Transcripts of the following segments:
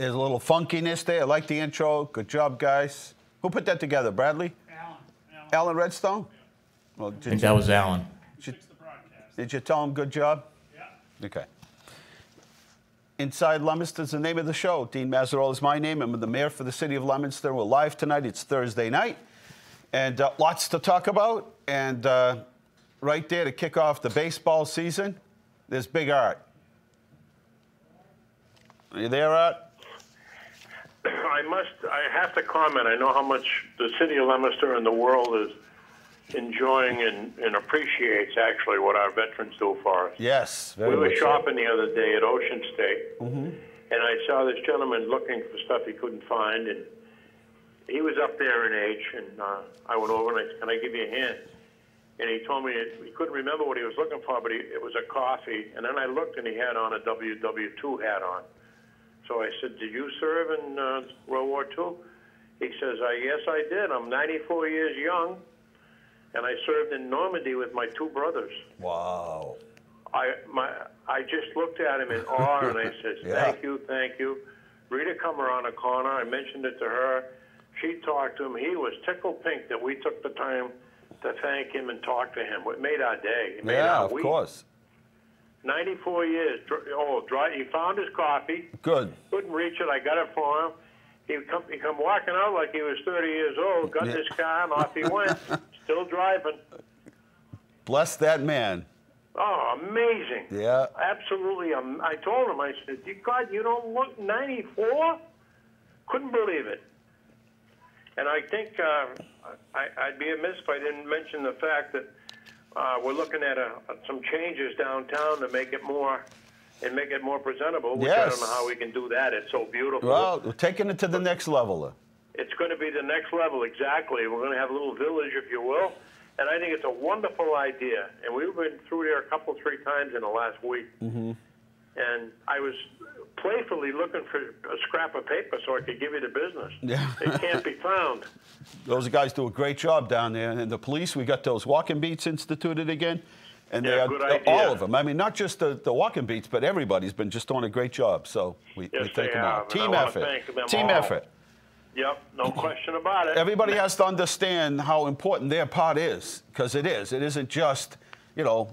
There's a little funkiness there. I like the intro. Good job, guys. Who put that together? Bradley? Alan Redstone? Well, I think that was Alan. Did you tell him good job? Yeah. Okay. Inside Leominster is the name of the show. Dean Mazzarella is my name. I'm the mayor for the city of Leominster. We're live tonight. It's Thursday night. And lots to talk about. And right there to kick off the baseball season, there's Big Art. Are you there, Art? I have to comment. I know how much the city of Leominster and the world is enjoying and appreciates actually what our veterans do for us. Yes. We were shopping the other day at Ocean State, Mm-hmm. and I saw this gentleman looking for stuff he couldn't find, and he was up there in age, and I went over and I said, "Can I give you a hand?" And he told me he couldn't remember what he was looking for, but it was a coffee. And then I looked, and he had on a WW2 hat on. So I said, "Did you serve in World War II?" He says, "Yes, I did. I'm 94 years young, and I served in Normandy with my two brothers." Wow. I just looked at him in awe, and I said, "Thank you, thank you." Rita come around the corner. I mentioned it to her. She talked to him. He was tickled pink that we took the time to thank him and talk to him. It made our day. It made our week. Of course. 94 years. Dry. He found his coffee. Good. Couldn't reach it. I got it for him. He come walking out like he was 30 years old. Got in his car and off he went. Still driving. Bless that man. Oh, amazing. Yeah. Absolutely. I told him, I said, "God, you don't look 94?" Couldn't believe it. And I think I'd be amiss if I didn't mention the fact that we're looking at some changes downtown to make it more presentable. Which I don't know how we can do that. It's so beautiful. Well, we're taking it to the next level. It's going to be the next level, exactly. We're going to have a little village, if you will. And I think it's a wonderful idea. And we've been through there three times in the last week. Mm-hmm. And I was playfully looking for a scrap of paper so I could give you the business. Yeah. It can't be found. Those guys do a great job down there. And the police, we got those walking beats instituted again. And they are good idea. all of them. I mean, not just the walking beats, but everybody's been just doing a great job. So we thank them all. Team effort. Team effort. Yep, no question about it. Everybody has to understand how important their part is, because it is. It isn't just,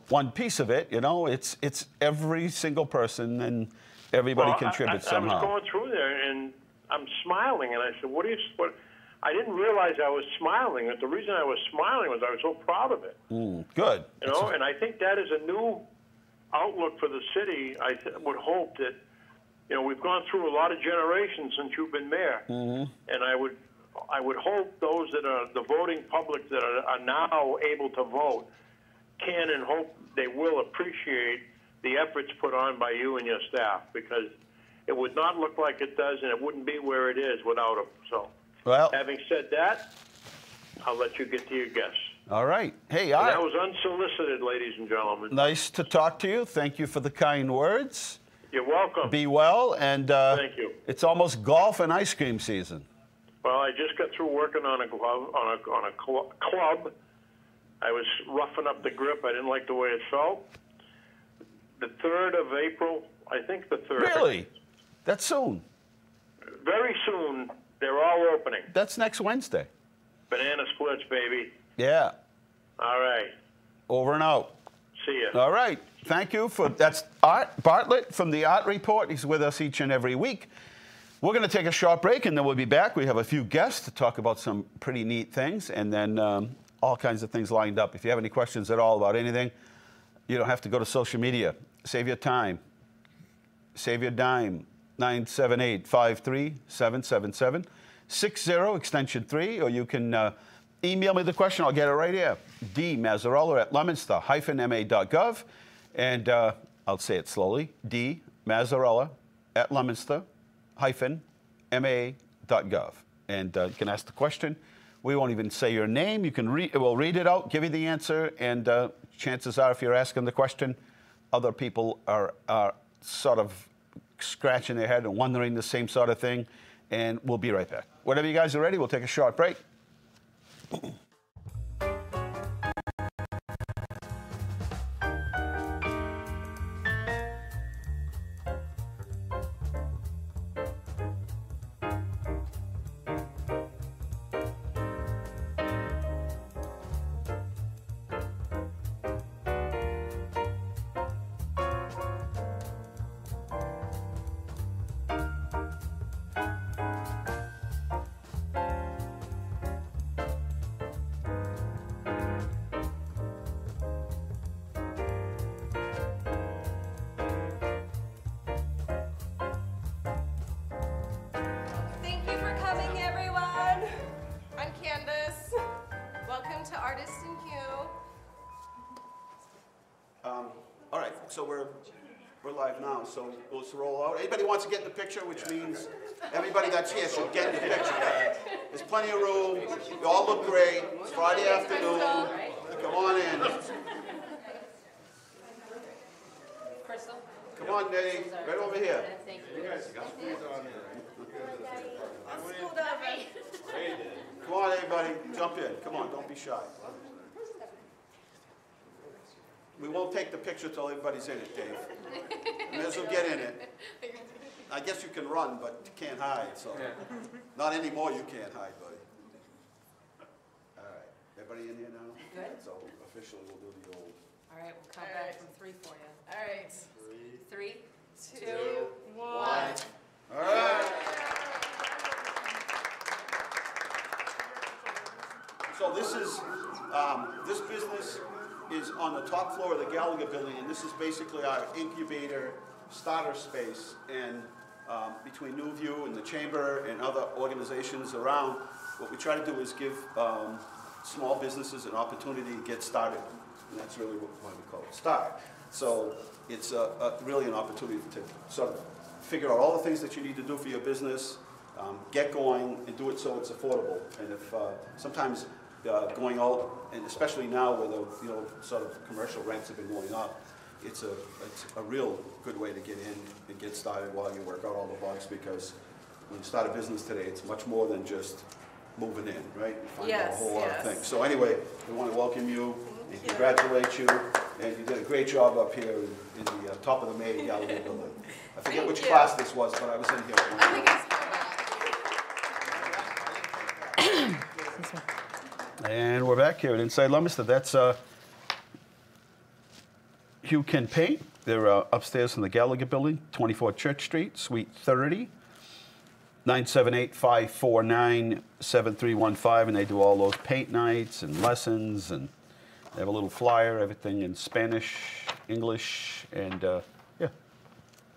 one piece of it. It's every single person, and everybody contributes somehow. I was going through there, and I'm smiling, and I said, "What?" I didn't realize I was smiling. And the reason I was smiling was I was so proud of it. Good. And I think that is a new outlook for the city. I would hope that. We've gone through a lot of generations since you've been mayor, and I would hope those that are the voting public that are now able to vote can and hope they will appreciate the efforts put on by you and your staff, because it would not look like it does, and it wouldn't be where it is without them. So, having said that, I'll let you get to your guests. All right. Hey, that was unsolicited, ladies and gentlemen. Nice to talk to you. Thank you for the kind words. You're welcome. Be well, and thank you. It's almost golf and ice cream season. Well, I just got through working on a club. I was roughing up the grip. I didn't like the way it felt. The 3rd of April, I think the 3rd. Really? That's soon. Very soon. They're all opening. That's next Wednesday. Banana splits, baby. Yeah. All right. Over and out. See ya. All right. Thank you that's Art Bartlett from the Art Report. He's with us each and every week. We're going to take a short break, and then we'll be back. We have a few guests to talk about some pretty neat things, and then all kinds of things lined up. If you have any questions at all about anything, you don't have to go to social media. Save your time. Save your dime. 978-53777. 60 extension 3, or you can email me the question. I'll get it right here. dmazzarella@leominster-ma.gov. And I'll say it slowly. dmazzarella@leominster-ma.gov. And you can ask the question. We won't even say your name. You can we'll read it out, give you the answer, and chances are, if you're asking the question, other people are sort of scratching their head and wondering the same sort of thing. And we'll be right back. Whenever you guys are ready, we'll take a short break. artist in Hugh. All right, so we're live now, so let's roll out. Anybody wants to get in the picture, which means everybody that's here should get in the picture. There's plenty of room. You all look great. It's Friday afternoon. Come on in. Crystal. Come on, Nettie. Right over here. Thank You guys got squeeze on there. Come on, everybody. Jump in. Come on, don't be shy. We won't take the picture till everybody's in it, Dave. May as well get in it. I guess you can run, but you can't hide, so. Not anymore, you can't hide, buddy. All right. Everybody in here now? Good. So officially we'll do the old. All right, we'll count back from 3 for you. All right. 3, 2, 1. All right. So this business is on the top floor of the Gallagher building, and this is basically our incubator starter space. And between Newview and the Chamber and other organizations around, what we try to do is give small businesses an opportunity to get started. And that's really why we call it Start. So it's really an opportunity to sort of figure out all the things that you need to do for your business, get going, and do it so it's affordable. And if sometimes going out, and especially now where the sort of commercial rents have been going up, it's a real good way to get in and get started while you work out all the bugs, because when you start a business today, it's much more than just moving in, right? You find out a whole lot of things. So anyway, we want to welcome you and congratulate you, and you did a great job up here in the top of the main Gallagher building. I forget which class this was, but I was in here. I think it's And we're back here at Inside Leominster. That's Hugh Can Paint. They're upstairs in the Gallagher building, 24 Church Street, Suite 30, 978-549-7315, and they do all those paint nights and lessons, and they have a little flyer, everything in Spanish, English, and yeah,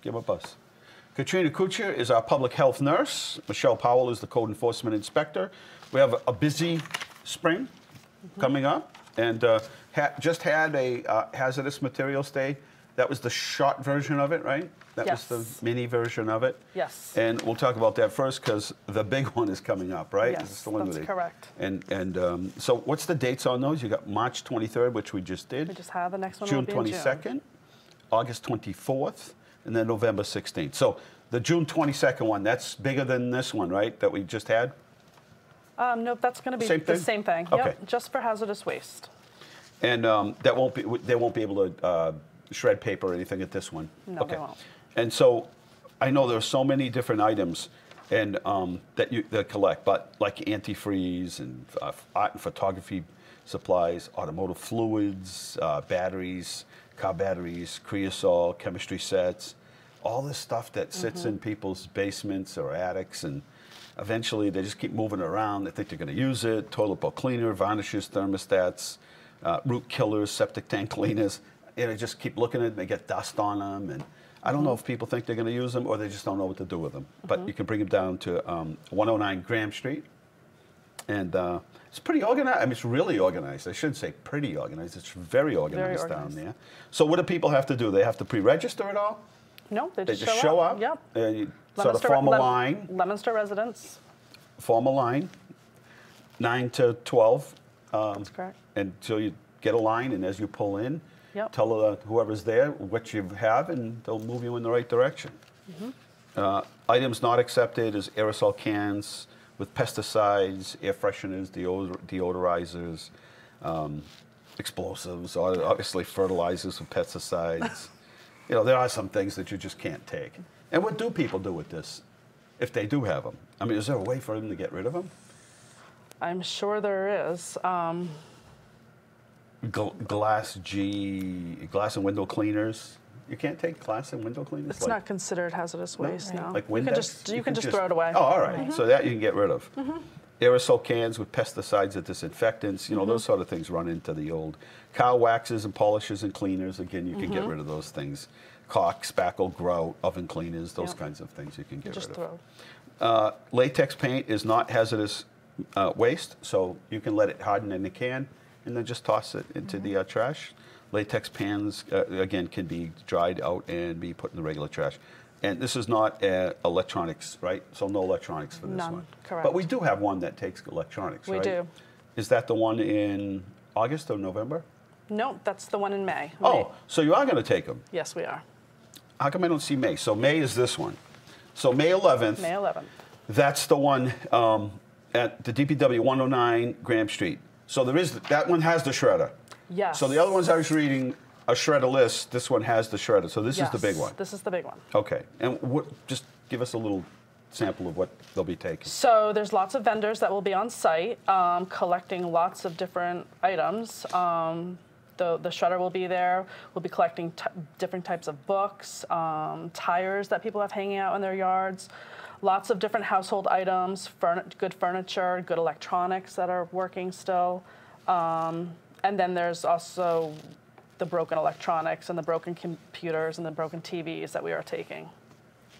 give them a buzz. Katrina Kuchar is our public health nurse. Michelle Powell is the code enforcement inspector. We have a busy spring coming up, and just had a hazardous materials day. That was the short version of it, right? That was the mini version of it. Yes. And we'll talk about that first, because the big one is coming up, right? Yes, that's correct. And so what's the dates on those? You got March 23rd, which we just did. We just have the next one. June will be in 22nd, August 24th, and then November 16th. So the June 22nd one, that's bigger than this one, right, that we just had? Nope, that's going to be the same thing. Okay. Yep, just for hazardous waste. And they won't be able to shred paper or anything at this one. No, they won't. And so I know there are so many different items and that collect, but like antifreeze and art and photography supplies, automotive fluids, batteries, car batteries, creosol, chemistry sets, all this stuff that sits in people's basements or attics, and eventually they just keep moving around. They think they're going to use it. Toilet bowl cleaner, varnishes, thermostats, root killers, septic tank cleaners. They just keep looking at it and they get dust on them. And I don't know if people think they're going to use them or they just don't know what to do with them. But you can bring them down to 109 Graham Street. And it's pretty organized. I mean, it's really organized. I shouldn't say pretty organized. It's very organized down there. So what do people have to do? They have to pre-register it all? No, they just show up. Yep. You sort of form a line. Leominster residents. Form a line, 9 to 12. That's correct. Until you get a line, and as you pull in, tell whoever's there what you have, and they'll move you in the right direction. Items not accepted is aerosol cans with pesticides, air fresheners, deodorizers, explosives, obviously fertilizers with pesticides. There are some things that you just can't take. And what do people do with this if they do have them? I mean, is there a way for them to get rid of them? I'm sure there is. Glass and window cleaners. You can't take glass and window cleaners? It's not considered hazardous waste, no. Like Windex? You can just throw it away. Oh, all right. So that you can get rid of. Aerosol cans with pesticides and disinfectants, those sort of things run into the old. Car waxes and polishes and cleaners, again, you can get rid of those things. Caulk, spackle, grout, oven cleaners, those kinds of things you can get rid of. Latex paint is not hazardous waste, so you can let it harden in the can and then just toss it into the trash. Latex pans, again, can be dried out and be put in the regular trash. And this is not electronics, right? So no electronics for this None, one. correct. But we do have one that takes electronics, We right? do. Is that the one in August or November? No, that's the one in May. Oh, so you are going to take them. Yes, we are. How come I don't see May? So May is this one. So May 11th. May 11th. That's the one at the DPW 109 Graham Street. So there is, that one has the shredder. Yes. So the other ones I was reading a shredder list. This one has the shredder. So this is the big one. This is the big one. Okay. And just give us a little sample of what they'll be taking. So there's lots of vendors that will be on site collecting lots of different items. The shredder will be there. We'll be collecting different types of books, tires that people have hanging out in their yards, lots of different household items, good furniture, good electronics that are working still. And then there's also the broken electronics and the broken computers and the broken TVs that we are taking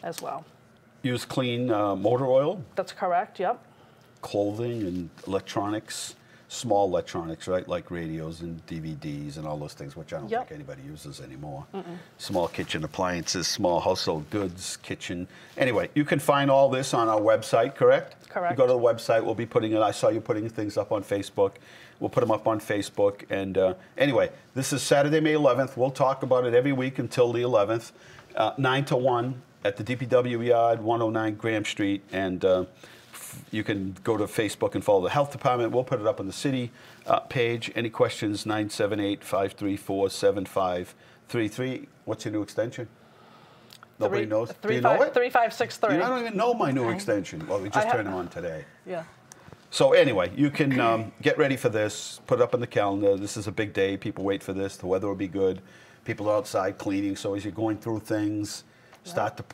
as well. Use clean motor oil, That's correct, yep. clothing and electronics, small electronics, right? Like radios and DVDs and all those things, which I don't Yep. think anybody uses anymore. Small kitchen appliances, small household goods, kitchen. Anyway, you can find all this on our website, correct? Correct. You go to the website, we'll be putting it, I saw you putting things up on Facebook. We'll put them up on Facebook. And anyway, this is Saturday, May 11th. We'll talk about it every week until the 11th, 9 to 1 at the DPW yard, 109 Graham Street. And you can go to Facebook and follow the health department. We'll put it up on the city page. Any questions, 978-534-7533. What's your new extension? Nobody knows? Do you know it? 3563. I don't even know my new extension. Well, we just turned it on today. Yeah. So anyway, you can get ready for this, put it up on the calendar. This is a big day. People wait for this. The weather will be good. People are outside cleaning. So as you're going through things, start to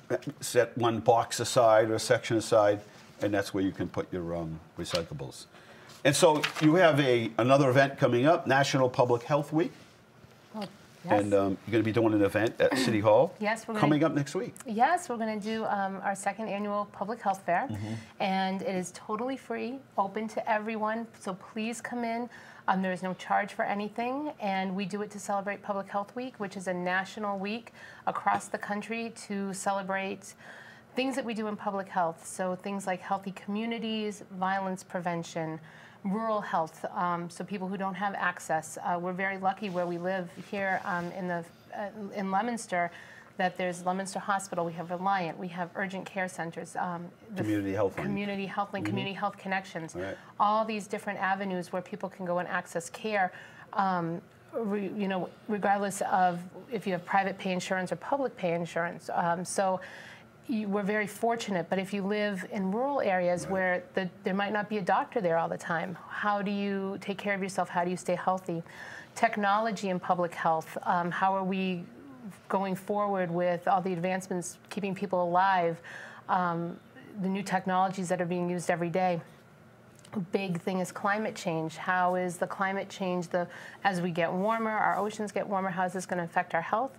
set one box aside or a section aside, and that's where you can put your recyclables. And so you have another event coming up, National Public Health Week. Yes. And you're going to be doing an event at City Hall. Yes, we're coming up next week. Yes, we're going to do our second annual public health fair, and it is totally free, open to everyone. So please come in. There is no charge for anything, and we do it to celebrate Public Health Week, which is a national week across the country to celebrate things that we do in public health. So things like healthy communities, violence prevention, rural health, so people who don't have access. We're very lucky where we live here in Leominster, that there's Leominster Hospital, we have Reliant, we have urgent care centers. Community Health Link. Community Health Link, Community Health Connections. Right. All these different avenues where people can go and access care, regardless of if you have private pay insurance or public pay insurance. We're very fortunate, but if you live in rural areas where there might not be a doctor there all the time, how do you take care of yourself? How do you stay healthy? Technology in public health, how are we going forward with all the advancements, keeping people alive, the new technologies that are being used every day? A big thing is climate change. How is the climate change, as we get warmer, our oceans get warmer, how is this going to affect our health?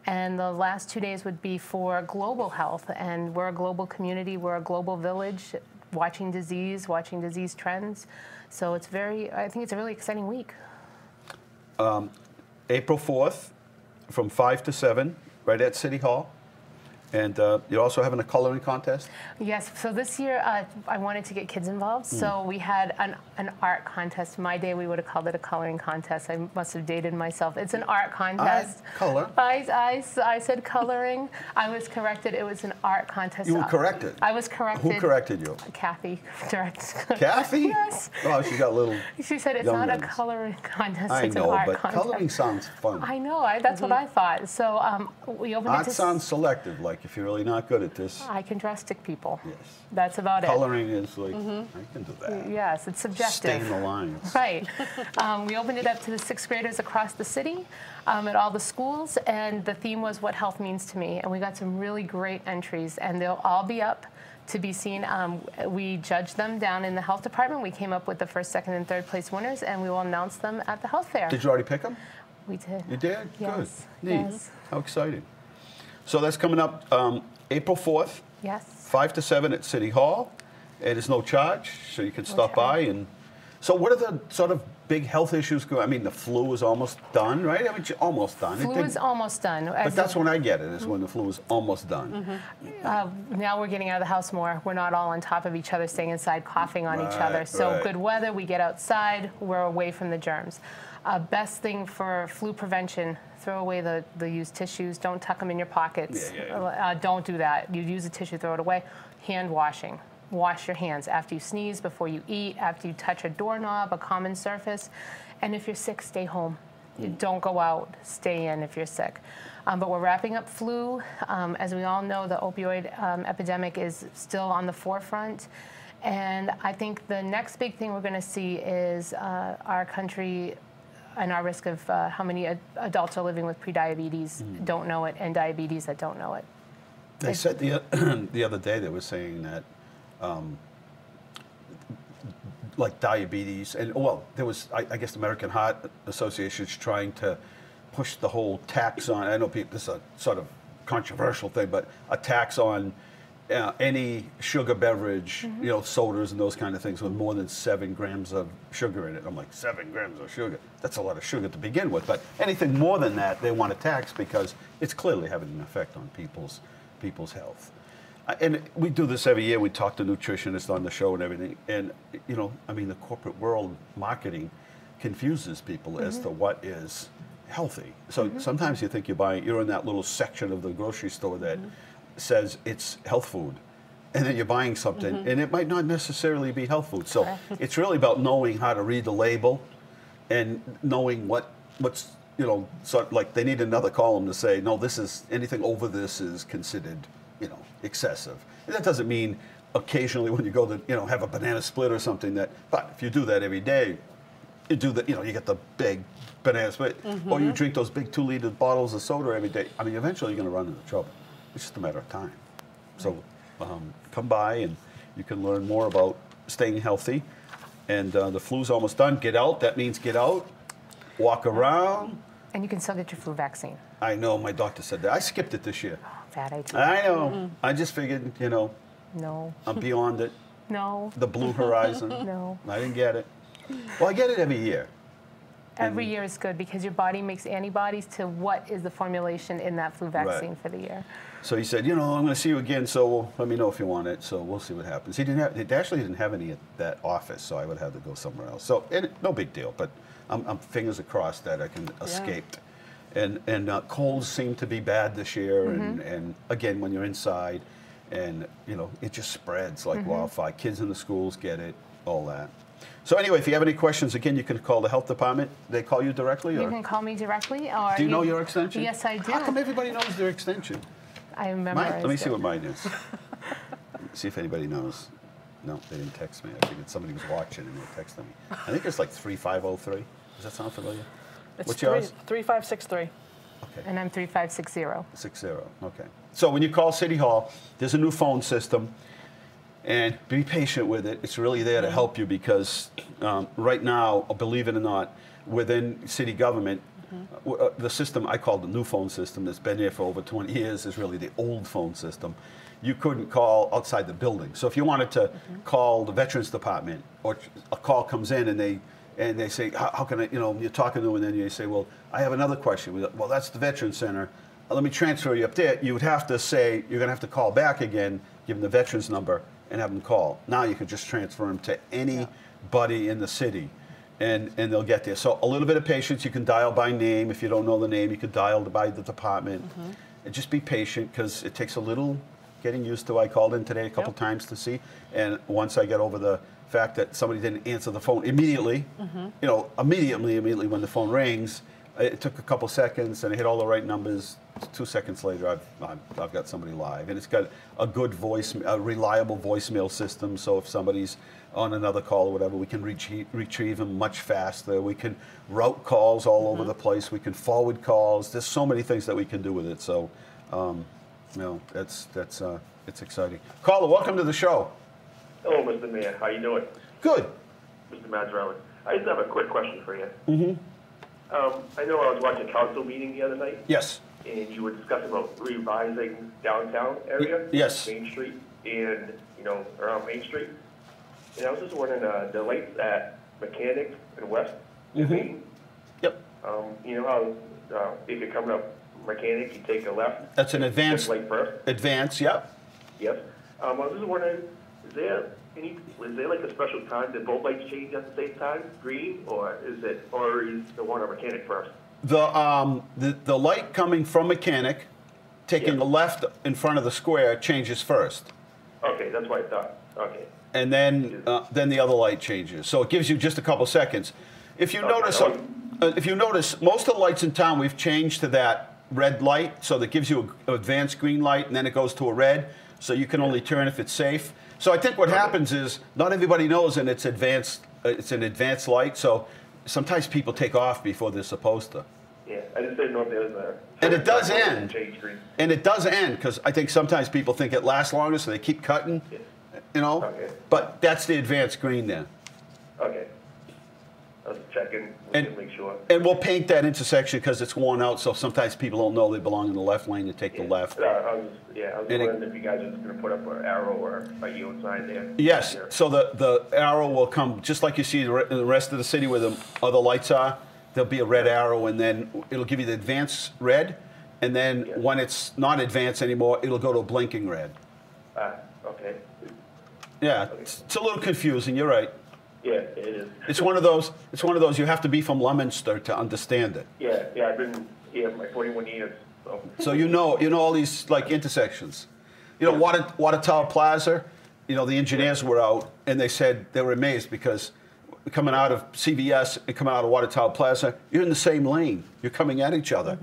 And the last 2 days would be for global health. And we're a global community, we're a global village, watching disease trends. So I think it's a really exciting week. April 4th from 5 to 7, right at City Hall. And you're also having a coloring contest? Yes, so this year I wanted to get kids involved, so we had an art contest. My day we would have called it a coloring contest. I must have dated myself. It's an art contest. Color? I said coloring. I was corrected. It was an art contest. You were corrected? I was corrected. Who corrected you? Kathy. Kathy? Yes. Oh, she got little. She said it's not a coloring contest, I it's know, an art but contest. coloring sounds fun. I know, that's what I thought. So we opened Art it to... sounds selective, like if you're really not good at this. I can draw stick people. Yes. That's about it. Coloring is like, I can do that. Yes, it's subjective. Stain the lines. Right. We opened it up to the 6th graders across the city at all the schools, and the theme was what health means to me. And we got some really great entries, and they'll all be up to be seen. We judged them down in the health department. We came up with the 1st, 2nd, and 3rd place winners, and we will announce them at the health fair. Did you already pick them? We did. You did? Yes. Good. Neat. Yes. How exciting. So that's coming up April 4th. Yes. 5 to 7 at City Hall. It is no charge, so you can stop by and So what are the sort of big health issues going? I mean, the flu is almost done, right? I mean, almost done. Flu is almost done. But that's when I get it, is when the flu is almost done. Now we're getting out of the house more. We're not all on top of each other, staying inside, coughing on each other. So good weather, we get outside, we're away from the germs. Best thing for flu prevention, throw away the used tissues. Don't tuck them in your pockets. Don't do that. You use a tissue, throw it away. Hand washing. Wash your hands after you sneeze, before you eat, after you touch a doorknob, a common surface. And if you're sick, stay home. Don't go out. Stay in if you're sick. But we're wrapping up flu. As we all know, the opioid epidemic is still on the forefront. And I think the next big thing we're going to see is our country and our risk of how many adults are living with prediabetes, don't know it, and diabetes that don't know it. They said the other day, they were saying that like diabetes, and well, there was, I guess the American Heart Association is trying to push the whole tax on, I know people, this is a sort of controversial thing, but a tax on any sugar beverage, you know, sodas and those kind of things with more than 7 grams of sugar in it. I'm like, 7 grams of sugar? That's a lot of sugar to begin with. But anything more than that, they want to tax because it's clearly having an effect on people's health. And we do this every year. We talk to nutritionists on the show and everything. And, you know, I mean, the corporate world marketing confuses people as to what is healthy. So sometimes you think you're in that little section of the grocery store that says it's health food, and then you're buying something, and it might not necessarily be health food. So it's really about knowing how to read the label and knowing what's, you know, sort of like they need another column to say, no, this is, anything over this is considered, you know, excessive. And that doesn't mean occasionally when you go to, you know, have a banana split or something that, but if you do that every day, you do that, you know, you get the big banana split, or you drink those big 2-liter bottles of soda every day. I mean, eventually you're going to run into trouble. It's just a matter of time. So come by and you can learn more about staying healthy. And the flu's almost done. Get out. That means get out, walk around. And you can still get your flu vaccine. I know. My doctor said that. I skipped it this year. Oh, bad idea. I know. I just figured, you know, No. I'm beyond it. No. The blue horizon. No. I didn't get it. Well, I get it every year. Every year is good because your body makes antibodies to what is the formulation in that flu vaccine for the year. So he said, you know, I'm going to see you again, so let me know if you want it. So we'll see what happens. He actually didn't have any at that office, so I would have to go somewhere else. So no big deal, but I'm fingers crossed that I can escape. And colds seem to be bad this year, and again, when you're inside, and you know, it just spreads like wildfire. Kids in the schools get it, all that. So anyway, if you have any questions, again, you can call the health department. They call you directly? Or? You can call me directly. Or do you know your extension? Yes, I do. How come everybody knows their extension? I remember. Let me see what mine is. See if anybody knows. No, they didn't text me. I figured somebody was watching and they were texting me. I think it's like 3503. Does that sound familiar? It's yours? 3563. Okay. And I'm 3560. 60. Okay. So when you call City Hall, there's a new phone system. And be patient with it. It's really there to help you because right now, believe it or not, within city government, the system I call the new phone system that's been there for over 20 years is really the old phone system. You couldn't call outside the building. So if you wanted to call the Veterans Department, or a call comes in and they say, how can I, you know, you're talking to them and then you say, well, I have another question. Well, that's the Veterans Center. Let me transfer you up there. You would have to say, you're going to have to call back again, give them the Veterans number, and have them call. Now you can just transfer them to anybody in the city, and they'll get there. So a little bit of patience. You can dial by name. If you don't know the name, you could dial by the department. And just be patient because it takes a little getting used to. I called in today a couple times to see, and once I get over the fact that somebody didn't answer the phone immediately, you know, immediately when the phone rings, it took a couple seconds and I hit all the right numbers. 2 seconds later, I've got somebody live, and it's got a good a reliable voicemail system. So if somebody's on another call or whatever, we can retrieve them much faster. We can route calls all over the place. We can forward calls. There's so many things that we can do with it. So, you know, it's exciting. Caller, welcome to the show. Hello, Mr. Mayor. How you doing? Good. Mr. Mazzarella. I just have a quick question for you. I know I was watching a council meeting the other night. Yes. And you were discussing about revising downtown area. Yes. Main Street and, you know, around Main Street. And I was just wondering, the lights at Mechanic and West. Maine. Yep. You know how if you're coming up Mechanic, you take a left. That's an advanced. Like first. Advance, yep. Yes. I was just wondering, is there like a special time that both lights change at the same time, green, or is the one on Mechanic first? The light coming from Mechanic, taking a left in front of the square, changes first. Okay, that's what I thought. Okay. And then the other light changes. So it gives you just a couple seconds. If you notice, most of the lights in town we've changed to that red light, so that gives you an advanced green light, and then it goes to a red, so you can only turn if it's safe. So I think what happens is not everybody knows, and it's advanced. It's an advanced light, so sometimes people take off before they're supposed to. Yeah, I just didn't know if there was a. And it does end. Change green. And it does end because I think sometimes people think it lasts longer, so they keep cutting. Yeah. You know. Okay. But that's the advanced green there. Okay. I was checking. And- Make sure. And we'll paint that intersection because it's worn out, so sometimes people don't know they belong in the left lane and take the left. I was And it- wondering if you guys are just going to put up an arrow or a yield sign there. Yes, Here. so the arrow will come, just like you see in the rest of the city where the other lights are, there'll be a red arrow, and then it'll give you the advanced red, and then when it's not advanced anymore, it'll go to a blinking red. Okay. Yeah, it's a little confusing, you're right. Yeah, it is. It's one of those you have to be from Leominster to understand it. Yeah, I've been here for 41 years. So you know all these like intersections. You know, Water Tower Plaza, you know, the engineers were out and they said they were amazed because coming out of CVS and coming out of Water Tower Plaza, you're in the same lane. You're coming at each other.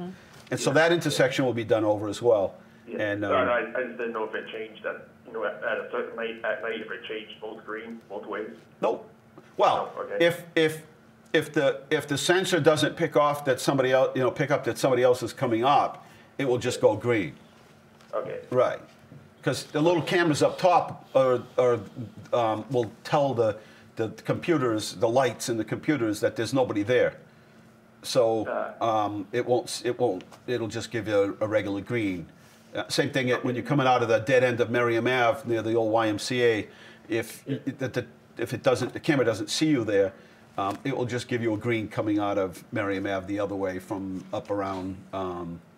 And so that intersection will be done over as well. Yeah. And I just didn't know if it changed that, you know, at a certain night, if it changed both green, both ways. nope. Well, Okay. if the sensor doesn't pick up that somebody else is coming up, it will just go green. Okay. Right. Because the little cameras up top will tell the computers, the lights in the computers, that there's nobody there. So it'll just give you a regular green. Same thing when you're coming out of the dead end of Merriam Ave near the old YMCA. If the camera doesn't see you there, it will just give you a green coming out of Merriam Ave the other way from up around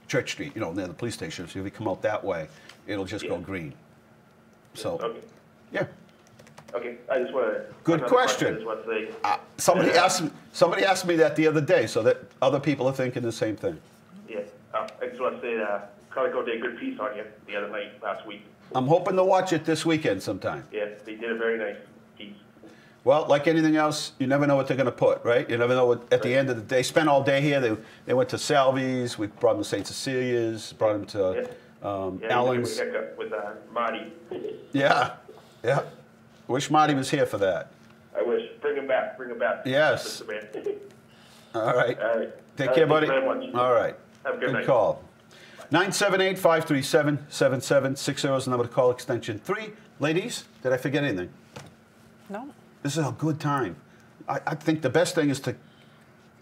Church Street, you know, near the police station. So if you come out that way, it'll just go green. So, Okay. yeah. Okay. I just want to. Good question. I just want to say. Somebody asked me that the other day, so that other people are thinking the same thing. Yeah. I just want to say, Calico did a good piece on you the other night, last week. I'm hoping to watch it this weekend sometime. Yeah, they did a very nice piece. Well, like anything else, you never know what they're going to put, right? You never know what, at the end of the day. Spent all day here. They went to Salvi's. We brought them to St. Cecilia's. Brought them to Allen's. With Marty. Yeah. Wish Marty was here for that. I wish. Bring him back. Bring him back. Yes. Mr. Man. All right. All right. Take care, buddy. Thank you very much. All right. Have a good night. Call. 978-537-7760 is the number to call, extension 3. Ladies, did I forget anything? No. This is a good time. I think the best thing is to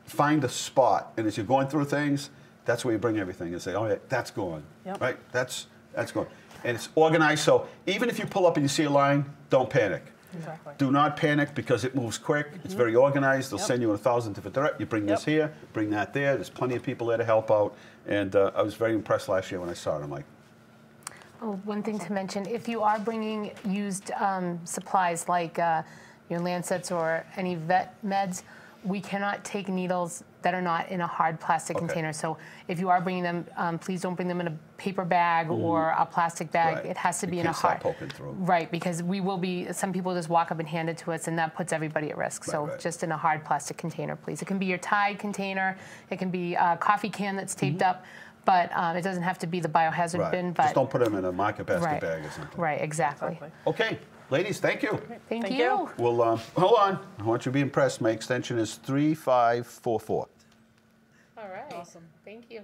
find a spot, and as you're going through things, that's where you bring everything and say, oh yeah, that's going, Yep. right? That's going. And it's organized, so even if you pull up and you see a line, don't panic. Exactly. Do not panic because it moves quick. It's very organized. They'll send you in 1,000 different directions. You bring this here, bring that there. There's plenty of people there to help out. And I was very impressed last year when I saw it. I'm like, Oh, one thing to mention, if you are bringing used supplies like your Lancets or any vet meds, we cannot take needles that are not in a hard plastic container. So if you are bringing them, please don't bring them in a paper bag or a plastic bag. Right. It has to You be in a can't start hard. poking through. Right, because some people just walk up and hand it to us, and that puts everybody at risk. So right. just in a hard plastic container, please. It can be your Tide container. It can be a coffee can that's taped up. But it doesn't have to be the biohazard right. bin. But Just don't put them in a market basket right, bag or something. right, exactly. Exactly. Okay, ladies, thank you. Thank Thank you. you. Well, hold on. I want you to be impressed. My extension is 3544. All right. Awesome. Thank you.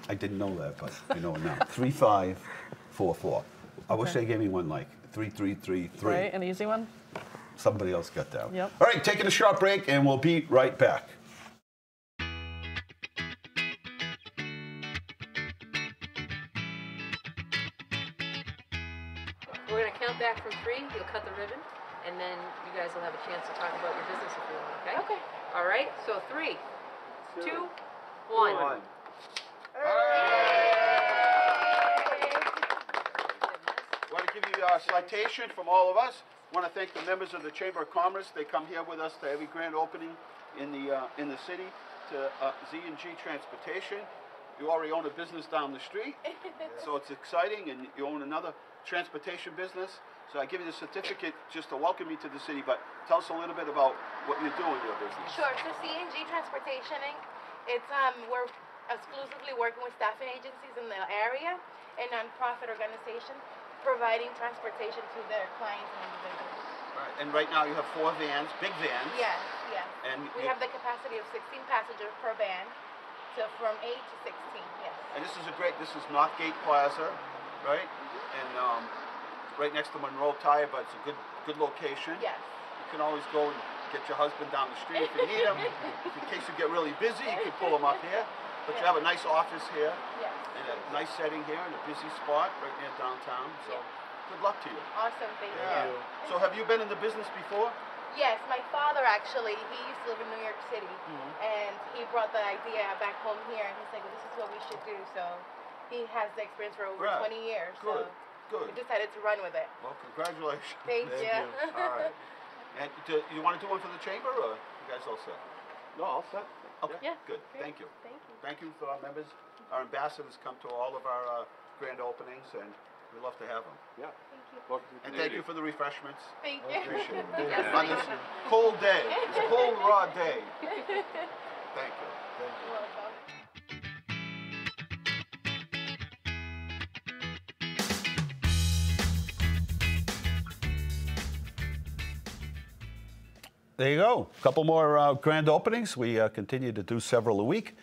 I didn't know that, but I know it now. 3544. I wish they gave me one like 3333. Right, an easy one. Somebody else got that. Yep. All right, taking a short break, and we'll be right back. We're going to count back from 3. You'll cut the ribbon. and then you guys will have a chance to talk about your business if you want, okay? Okay. All right, so 3, 2, 1. I want to give you a citation from all of us. I want to thank the members of the Chamber of Commerce. They come here with us to every grand opening in the city, to Z&G Transportation. You already own a business down the street, so it's exciting, and you own another transportation business. So I give you the certificate just to welcome you to the city, but tell us a little bit about what you do in your business. Sure. So C&G Transportation Inc. It's we're exclusively working with staffing agencies in the area and nonprofit organizations providing transportation to their clients and individuals. Right. And right now you have 4 vans, big vans. Yes, yes. And we have the capacity of 16 passengers per van, so from 8 to 16. Yes. And this is this is Northgate Plaza, right? And right next to Monroe Tire, but it's a good location. Yes. You can always go and get your husband down the street if you need him. In case you get really busy, you can pull him up here. But you have a nice office here, Yes. and a nice setting here, in a busy spot right near downtown. So good luck to you. Awesome. Thank you. So have you been in the business before? Yes, my father actually, he used to live in New York City, and he brought the idea back home here, and he's like, well, this is what we should do. So he has the experience for over Right. 20 years. Good. So we decided to run with it. Well, congratulations. Thank you. All right. And you want to do one for the chamber, or you guys all set? No, all set. Okay. Yeah. Good. Thank you. Thank you. Thank you for our members. Our ambassadors come to all of our grand openings, and we love to have them. Yeah. Thank you. Welcome to the And thank community. you for the refreshments. Thank you. Appreciate it. Yes, On thank this you. cold day, this cold, raw day. Thank you. You're welcome. There you go. A couple more grand openings. We continue to do several a week.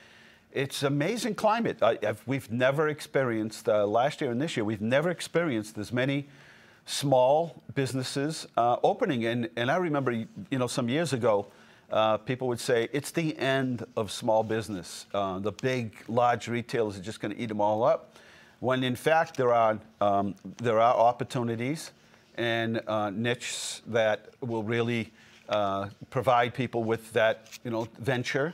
It's amazing climate. We've never experienced, last year and this year, we've never experienced as many small businesses opening. And I remember, some years ago, people would say, it's the end of small business. The big, large retailers are just going to eat them all up. When in fact, there are opportunities and niches that will really provide people with that, venture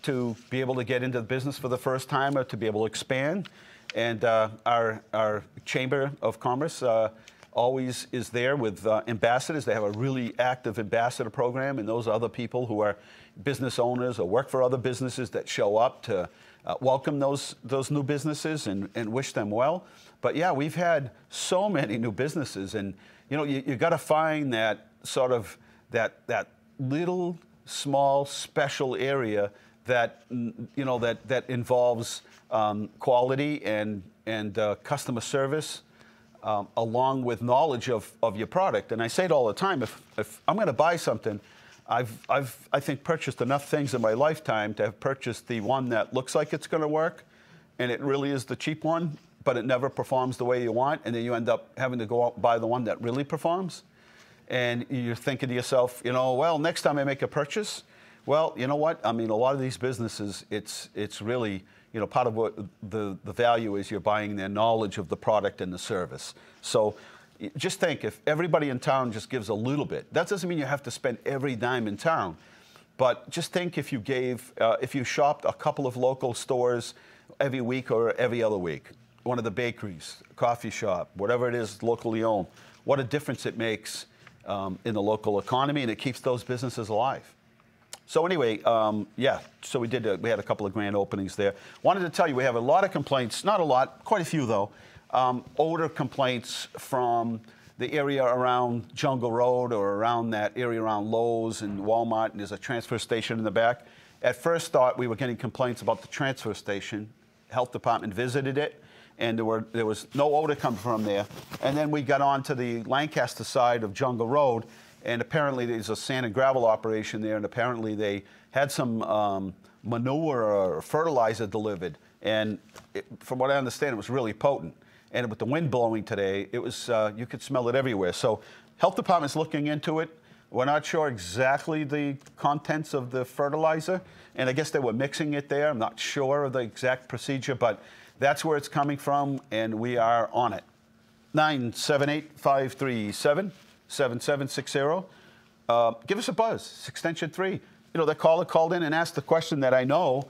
to be able to get into the business for the first time or to be able to expand. And our Chamber of Commerce always is there with ambassadors. They have a really active ambassador program, and those are other people who are business owners or work for other businesses that show up to welcome those new businesses and wish them well. But yeah, we've had so many new businesses, and you got to find that sort of that little small special area that that involves quality and customer service, along with knowledge of your product. And I say it all the time. If I'm going to buy something, I think purchased enough things in my lifetime to have purchased the one that looks like it's going to work, and it really is the cheap one, but it never performs the way you want, and then you end up having to go out and buy the one that really performs. And you're thinking to yourself, well, next time I make a purchase, well, you know what? I mean, a lot of these businesses, it's really, part of what the value is, you're buying their knowledge of the product and the service. So just think, if everybody in town just gives a little bit, that doesn't mean you have to spend every dime in town. But just think if you shopped a couple of local stores every week or every other week, one of the bakeries, coffee shop, whatever it is locally owned, what a difference it makes in the local economy, and it keeps those businesses alive. So anyway, so we had a couple of grand openings there. Wanted to tell you, we have a lot of complaints, not a lot, quite a few though, odor complaints from the area around Jungle Road or around that area around Lowe's and Walmart, and there's a transfer station in the back. At first thought we were getting complaints about the transfer station. Health department visited it, and there was no odor coming from there. And then we got on to the Lancaster side of Jungle Road, and apparently there's a sand and gravel operation there, and apparently they had some manure or fertilizer delivered. And from what I understand, it was really potent. And with the wind blowing today, it was you could smell it everywhere. So health department's looking into it. We're not sure exactly the contents of the fertilizer, and I guess they were mixing it there. I'm not sure of the exact procedure, but that's where it's coming from, and we are on it. 978-537. 7760. Give us a buzz, extension 3. You know, the caller called in and asked the question that I know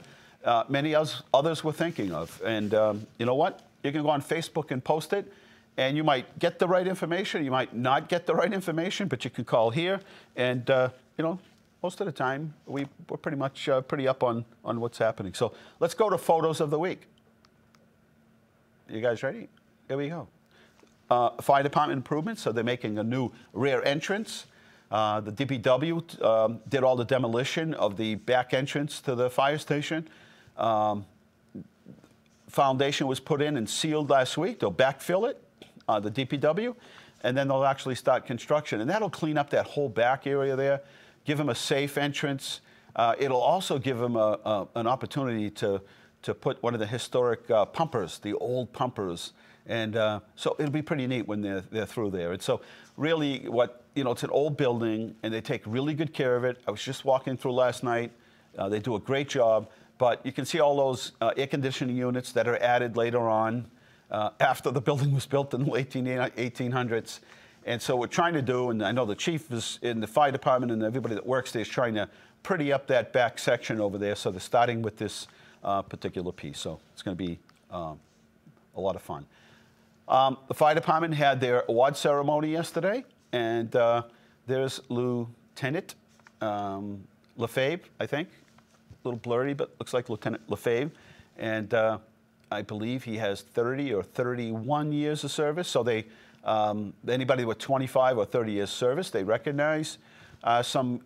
many others were thinking of. And you know what? You can go on Facebook and post it, and you might get the right information. You might not get the right information, but you can call here. And, you know, most of the time, we're pretty much pretty up on what's happening. So let's go to photos of the week. You guys ready? Here we go. Fire department improvements. So they're making a new rear entrance. The DPW did all the demolition of the back entrance to the fire station. Foundation was put in and sealed last week. They'll backfill it, the DPW, and then they'll actually start construction. And that'll clean up that whole back area there, give them a safe entrance. It'll also give them an opportunity to put one of the historic pumpers, the old pumpers. And so it'll be pretty neat when they're through there. And so really it's an old building, and they take really good care of it. I was just walking through last night. They do a great job. But you can see all those air conditioning units that are added later on after the building was built in the late 1800s. And so what we're trying to do, and I know the chief is in the fire department and everybody that works there is trying to pretty up that back section over there. So they're starting with this particular piece. So it's going to be a lot of fun. The fire department had their award ceremony yesterday, and there's Lieutenant Lefebvre, I think. A little blurry, but looks like Lieutenant Lefebvre. And I believe he has 30 or 31 years of service. So they, anybody with 25 or 30 years service, they recognize some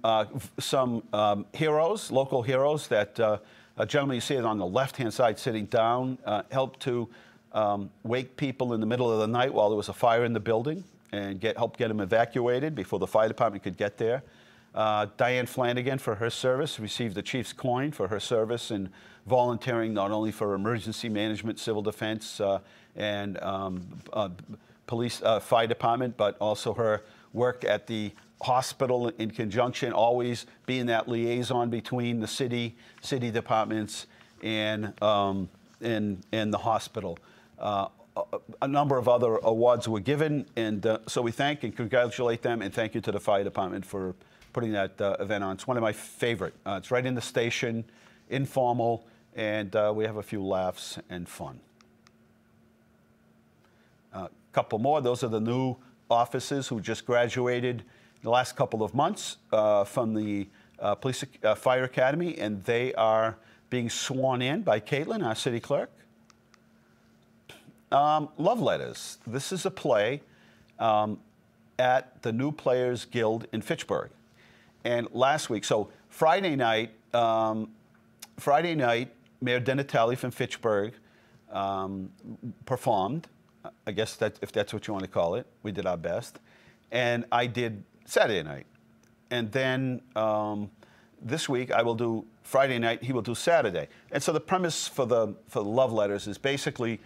heroes, local heroes that a gentleman you see it on the left-hand side sitting down, helped to wake people in the middle of the night while there was a fire in the building and help get them evacuated before the fire department could get there. Diane Flanagan, for her service, received the Chief's Coin for her service in volunteering not only for emergency management, civil defense, and police, fire department, but also her work at the hospital in conjunction, always being that liaison between the city departments and the hospital. A number of other awards were given, and so we thank and congratulate them, and thank you to the fire department for putting that event on. It's one of my favorite. It's right in the station, informal, and we have a few laughs and fun. A couple more. Those are the new officers who just graduated the last couple of months from the Fire Academy, and they are being sworn in by Caitlin, our city clerk. Love Letters. This is a play at the New Players Guild in Fitchburg. And last week, so Friday night, Mayor Denatelli from Fitchburg performed. I guess if that's what you want to call it. We did our best. And I did Saturday night. And then this week I will do Friday night, he will do Saturday. And so the premise for the Love Letters is basically